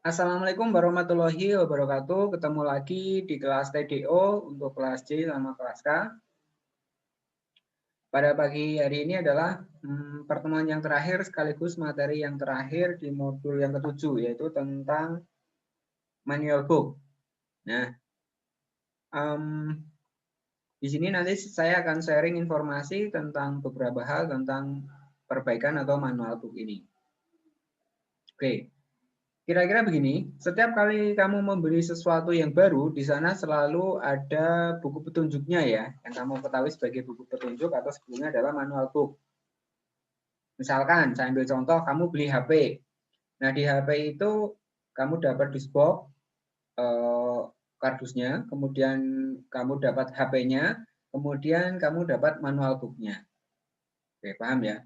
Assalamualaikum warahmatullahi wabarakatuh. Ketemu lagi di kelas TDO untuk kelas C sama kelas K. Pada pagi hari ini adalah pertemuan yang terakhir sekaligus materi yang terakhir di modul yang ke-7, yaitu tentang manual book. Nah, di sini nanti saya akan sharing informasi tentang beberapa hal tentang perbaikan atau manual book ini. Oke. Kira-kira begini, setiap kali kamu membeli sesuatu yang baru, di sana selalu ada buku petunjuknya ya, yang kamu ketahui sebagai buku petunjuk atau sebelumnya adalah manual book. Misalkan, saya ambil contoh, kamu beli HP. Nah, di HP itu kamu dapat diskbox, kardusnya, kemudian kamu dapat HP-nya, kemudian kamu dapat manual book-nya. Oke, paham ya?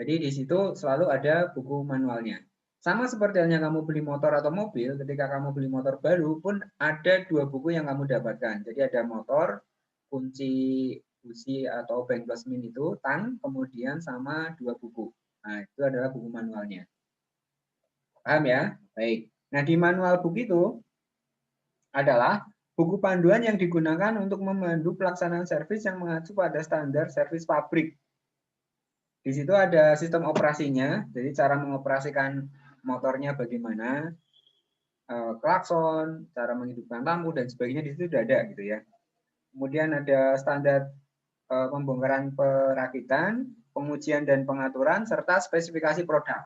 Jadi di situ selalu ada buku manualnya. Sama seperti halnya kamu beli motor atau mobil, ketika kamu beli motor baru pun ada 2 buku yang kamu dapatkan. Jadi ada motor, kunci busi atau bank plus min itu, tang, kemudian sama 2 buku. Nah, itu adalah buku manualnya. Paham ya? Baik. Nah, di manual buku itu adalah buku panduan yang digunakan untuk memandu pelaksanaan servis yang mengacu pada standar servis pabrik. Di situ ada sistem operasinya, jadi cara mengoperasikan motornya bagaimana, klakson, cara menghidupkan lampu dan sebagainya di situ sudah ada gitu ya. Kemudian ada standar pembongkaran perakitan, pengujian dan pengaturan serta spesifikasi produk.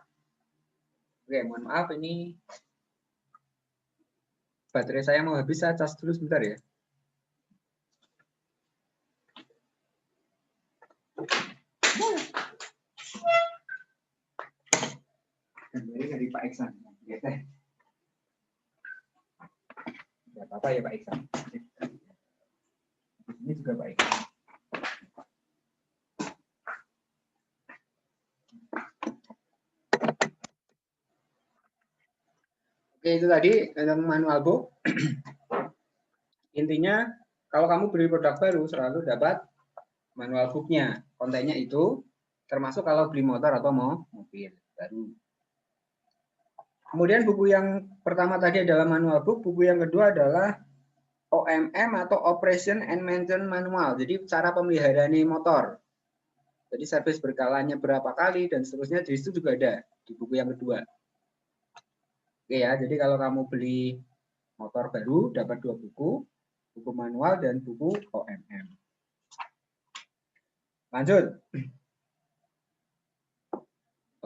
Oke, mohon maaf ini baterai saya mau habis, saya cas dulu sebentar ya. Dari Pak Iksan. Ya, teh. Tidak apa-apa ya Pak Iksan. Ini juga Pak Iksan. Oke, itu tadi manual book. Intinya, kalau kamu beli produk baru selalu dapat manual book-nya. Kontennya itu termasuk kalau beli motor atau mobil baru. Kemudian buku yang pertama tadi adalah manual book, buku yang kedua adalah OMM atau Operation and Maintenance Manual. Jadi cara pemeliharaan motor. Jadi servis berkalanya berapa kali dan seterusnya di situ juga ada di buku yang kedua. Oke ya, jadi kalau kamu beli motor baru dapat 2 buku, buku manual dan buku OMM. Lanjut.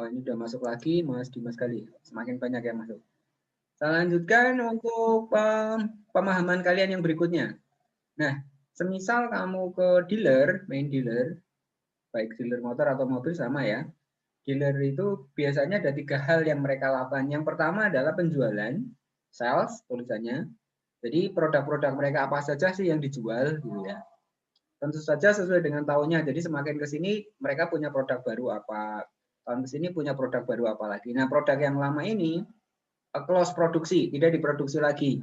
Oh, ini udah masuk lagi, Mas Dimas kali. Semakin banyak yang masuk. Saya lanjutkan untuk pemahaman kalian yang berikutnya. Nah, semisal kamu ke dealer, main dealer, baik dealer motor atau mobil sama ya. Dealer itu biasanya ada 3 hal yang mereka lakukan. Yang pertama adalah penjualan, sales tulisannya. Jadi produk-produk mereka apa saja sih yang dijual gitu ya. Tentu saja sesuai dengan tahunnya. Jadi semakin ke sini mereka punya produk baru apa, tahun ke sini punya produk baru apa lagi. Nah, produk yang lama ini close produksi, tidak diproduksi lagi.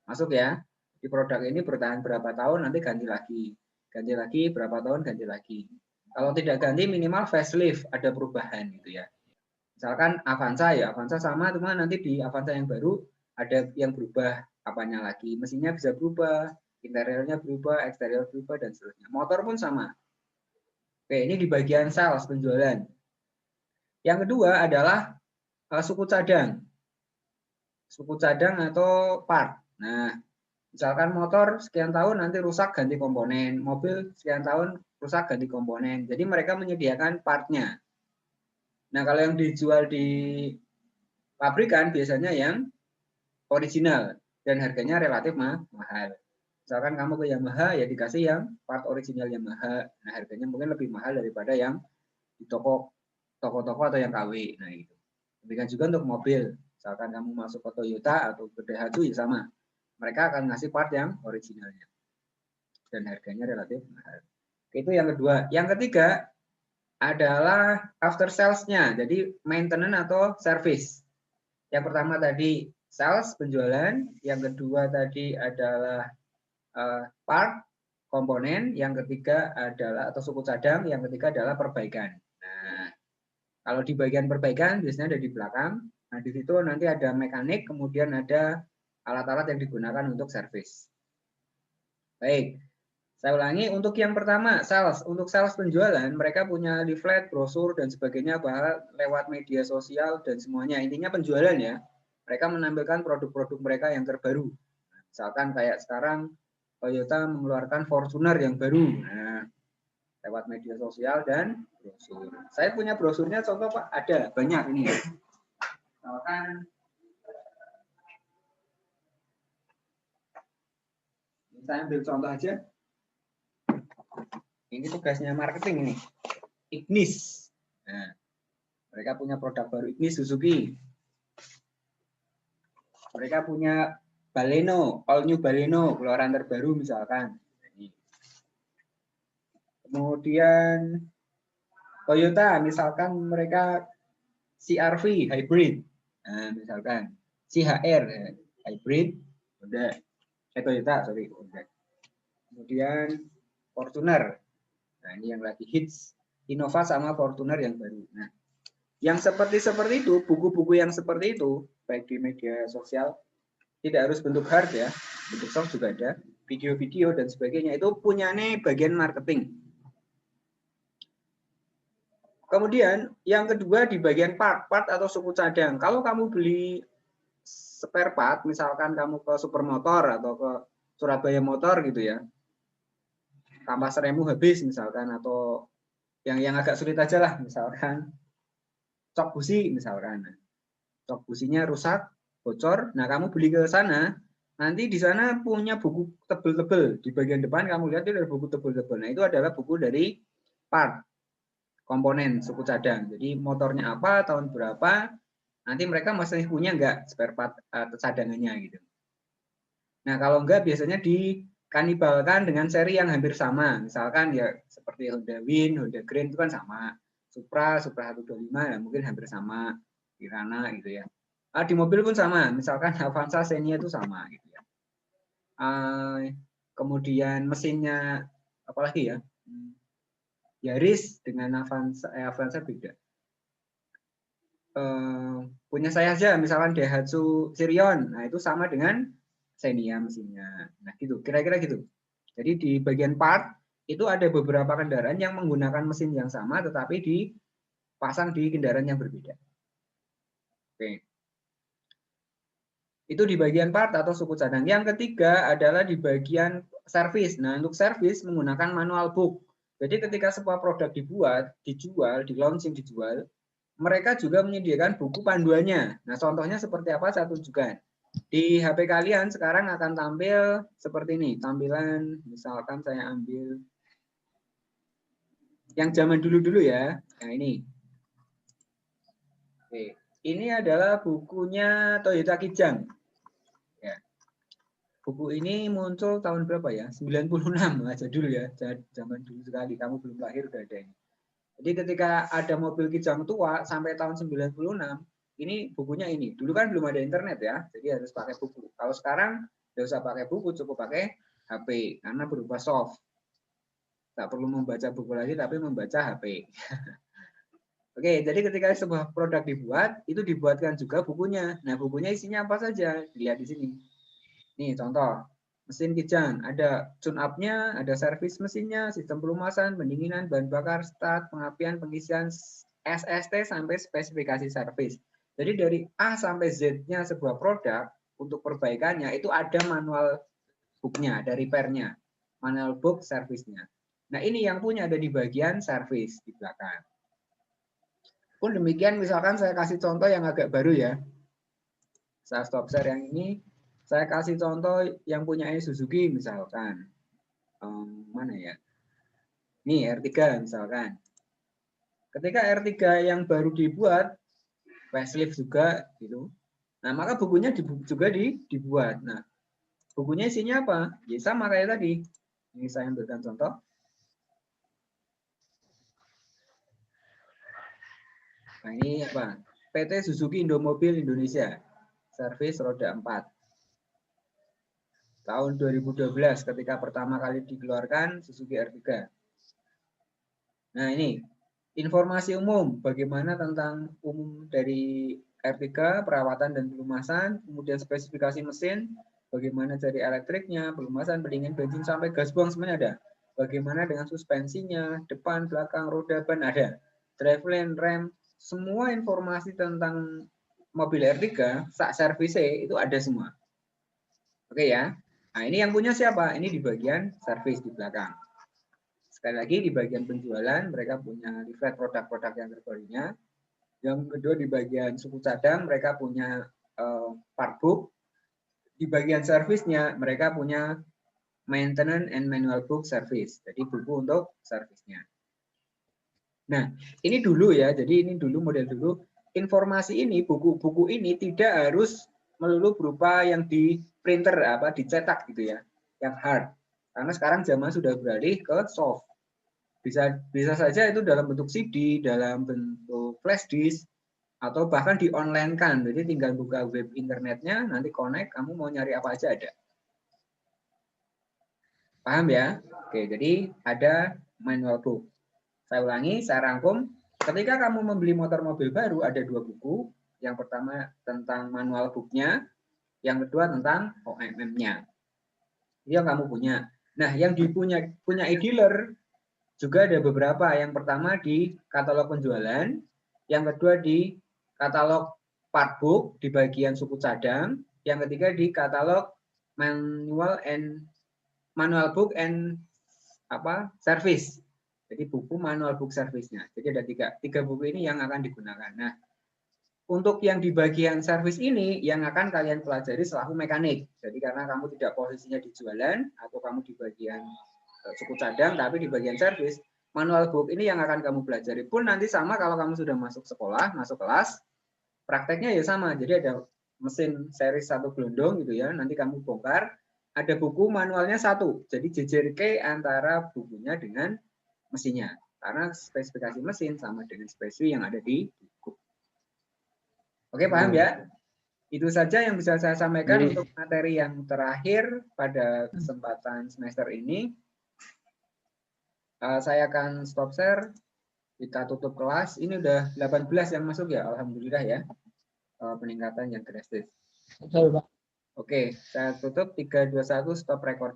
Masuk ya. Di produk ini bertahan berapa tahun nanti ganti lagi. Ganti lagi berapa tahun ganti lagi. Kalau tidak ganti minimal facelift, ada perubahan gitu ya. Misalkan Avanza ya, Avanza sama cuma nanti di Avanza yang baru ada yang berubah apanya lagi. Mesinnya bisa berubah, interiornya berubah, eksterior berubah dan seterusnya. Motor pun sama. Oke, ini di bagian sales penjualan. Yang kedua adalah suku cadang. Suku cadang atau part. Nah, misalkan motor sekian tahun nanti rusak ganti komponen, mobil sekian tahun rusak ganti komponen. Jadi mereka menyediakan partnya. Nah, kalau yang dijual di pabrikan biasanya yang original dan harganya relatif mahal. Misalkan kamu ke Yamaha ya dikasih yang part original Yamaha. Nah, harganya mungkin lebih mahal daripada yang di toko-toko atau yang KW. Nah, itu. Demikian juga untuk mobil. Misalkan kamu masuk ke Toyota atau ke Daihatsu ya sama. Mereka akan ngasih part yang originalnya. Dan harganya relatif mahal. Itu yang kedua. Yang ketiga adalah after sales-nya. Jadi maintenance atau service. Yang pertama tadi sales, penjualan. Yang kedua tadi adalah part, komponen. Yang ketiga adalah atau suku cadang. Yang ketiga adalah perbaikan. Nah, Kalau di bagian perbaikan biasanya ada di belakang. Nah, di situ nanti ada mekanik, kemudian ada alat-alat yang digunakan untuk servis. Baik, saya ulangi, untuk yang pertama, sales. Untuk sales penjualan, mereka punya leaflet, brosur, dan sebagainya, bahkan lewat media sosial dan semuanya. Intinya penjualan ya. Mereka menampilkan produk-produk mereka yang terbaru. Misalkan kayak sekarang, Toyota mengeluarkan Fortuner yang baru. Nah, lewat media sosial dan brosur. Saya punya brosurnya, contoh Pak, ada banyak ini. Misalkan, saya ambil contoh aja. Ini tugasnya marketing ini. Ignis. Nah, mereka punya produk baru Ignis Suzuki. Mereka punya Baleno, all new Baleno, keluaran terbaru misalkan. Kemudian Toyota, misalkan mereka CR-V hybrid. Nah, misalkan CHR hybrid, udah. Toyota, sorry, udah. Kemudian Fortuner. Nah, ini yang lagi hits. Innova sama Fortuner yang baru. Nah, yang seperti itu, buku-buku yang seperti itu, baik di media sosial, tidak harus bentuk hard ya, bentuk soft juga ada, video-video dan sebagainya, itu punyanya bagian marketing. Kemudian yang kedua di bagian part atau suku cadang. Kalau kamu beli spare part, misalkan kamu ke Supermotor atau ke Surabaya Motor gitu ya, kampas remmu habis misalkan, atau yang agak sulit aja lah, misalkan cok busi misalkan, cok businya rusak, bocor, nah kamu beli ke sana, nanti di sana punya buku tebel-tebel, di bagian depan kamu lihat itu ada buku tebel-tebel, nah itu adalah buku dari part, komponen suku cadang, jadi motornya apa, tahun berapa, nanti mereka masih punya enggak spare part cadangannya gitu. Nah kalau enggak biasanya dikanibalkan dengan seri yang hampir sama, misalkan ya seperti Honda Win, Honda Grand itu kan sama, Supra 125 ya mungkin hampir sama, Kirana gitu ya. Di mobil pun sama, misalkan Avanza Xenia itu sama gitu ya. Kemudian mesinnya apalagi ya, Yaris dengan Avanza beda. Punya saya aja, misalkan Daihatsu Sirion, nah itu sama dengan Xenia mesinnya. Nah gitu, kira-kira gitu. Jadi di bagian part itu ada beberapa kendaraan yang menggunakan mesin yang sama, tetapi dipasang di kendaraan yang berbeda. Oke. Itu di bagian part atau suku cadang. Yang ketiga adalah di bagian servis. Nah, untuk servis menggunakan manual book. Jadi ketika sebuah produk dijual, di launching dijual, mereka juga menyediakan buku panduannya. Nah, contohnya seperti apa saya tunjukkan. Di HP kalian sekarang akan tampil seperti ini. Tampilan, misalkan saya ambil yang zaman dulu-dulu ya. Nah, ini. Oke. Ini adalah bukunya Toyota Kijang. Ya. Buku ini muncul tahun berapa ya? 96, aja dulu ya. Zaman dulu sekali, kamu belum lahir udah ada ini. Jadi ketika ada mobil Kijang tua sampai tahun 96, ini bukunya ini. Dulu kan belum ada internet ya, jadi harus pakai buku. Kalau sekarang tidak usah pakai buku, cukup pakai HP karena berupa soft. Tak perlu membaca buku lagi, tapi membaca HP. Oke, jadi ketika sebuah produk dibuat, itu dibuatkan juga bukunya. Nah, bukunya isinya apa saja? Dilihat di sini. Nih, contoh. Mesin Kijang, ada tune up-nya, ada servis mesinnya, sistem pelumasan, pendinginan, bahan bakar, start, pengapian, pengisian, SST, sampai spesifikasi servis. Jadi dari A sampai Z-nya sebuah produk, untuk perbaikannya, itu ada manual book-nya, ada repair-nya. Manual book servisnya. Nah, ini yang punya ada di bagian servis di belakang. Pun demikian, misalkan saya kasih contoh yang agak baru ya. Saya stop share yang ini. Saya kasih contoh yang punya Suzuki misalkan. Mana ya? Nih R3 misalkan. Ketika R3 yang baru dibuat, facelift juga gitu. Nah, maka bukunya juga dibuat. Nah, bukunya isinya apa? Ya sama kayak tadi. Ini saya ambilkan contoh. Nah, ini apa? PT Suzuki Indomobil Indonesia. Servis roda 4. Tahun 2012 ketika pertama kali dikeluarkan Suzuki R3. Nah, ini Informasi umum, bagaimana tentang umum dari R3, perawatan dan pelumasan, kemudian spesifikasi mesin, bagaimana dari elektriknya, pelumasan, pendingin, bensin, sampai gas buang semuanya ada. Bagaimana dengan suspensinya, depan, belakang, roda, ban ada. Driveline, rem, semua informasi tentang mobil R3, sak servisnya itu ada semua. Oke ya. Nah ini yang punya siapa? Ini di bagian servis di belakang. Sekali lagi di bagian penjualan mereka punya leaflet produk-produk yang terbarunya. Yang kedua di bagian suku cadang mereka punya part book. Di bagian servisnya mereka punya maintenance and manual book service. Jadi buku untuk servisnya. Nah, ini dulu ya. Jadi ini dulu model dulu. Informasi ini, buku-buku ini tidak harus melulu berupa yang di printer apa dicetak gitu ya, yang hard. Karena sekarang zaman sudah beralih ke soft. Bisa saja itu dalam bentuk CD, dalam bentuk flash disk, atau bahkan di online kan. Jadi tinggal buka web internetnya, nanti connect, kamu mau nyari apa aja ada. Paham ya? Oke, jadi ada manual book. Saya ulangi, saya rangkum. Ketika kamu membeli mobil baru, ada 2 buku. Yang pertama tentang manual booknya, yang kedua tentang OMM-nya. Yang kamu punya. Nah, yang punya e-dealer juga ada beberapa. Yang pertama di katalog penjualan, yang kedua di katalog part book di bagian suku cadang, yang ketiga di katalog manual book and service. Jadi buku manual book service-nya. Jadi ada tiga buku ini yang akan digunakan. Nah, untuk yang di bagian service ini yang akan kalian pelajari selaku mekanik. Jadi karena kamu tidak posisinya di jualan atau kamu di bagian suku cadang, tapi di bagian service, manual book ini yang akan kamu pelajari. Pun nanti sama kalau kamu sudah masuk sekolah, masuk kelas, prakteknya ya sama. Jadi ada mesin seri 1 gelondong gitu ya, nanti kamu bongkar, ada buku manualnya 1. Jadi JJRK antara bukunya dengan mesinnya. Karena spesifikasi mesin sama dengan spesifikasi yang ada di buku. Oke, paham ya? Itu saja yang bisa saya sampaikan untuk materi yang terakhir pada kesempatan semester ini. Saya akan stop share. Kita tutup kelas. Ini udah 18 yang masuk ya, alhamdulillah ya. Peningkatan yang drastis. Oke, saya tutup 3, 2, 1 stop record.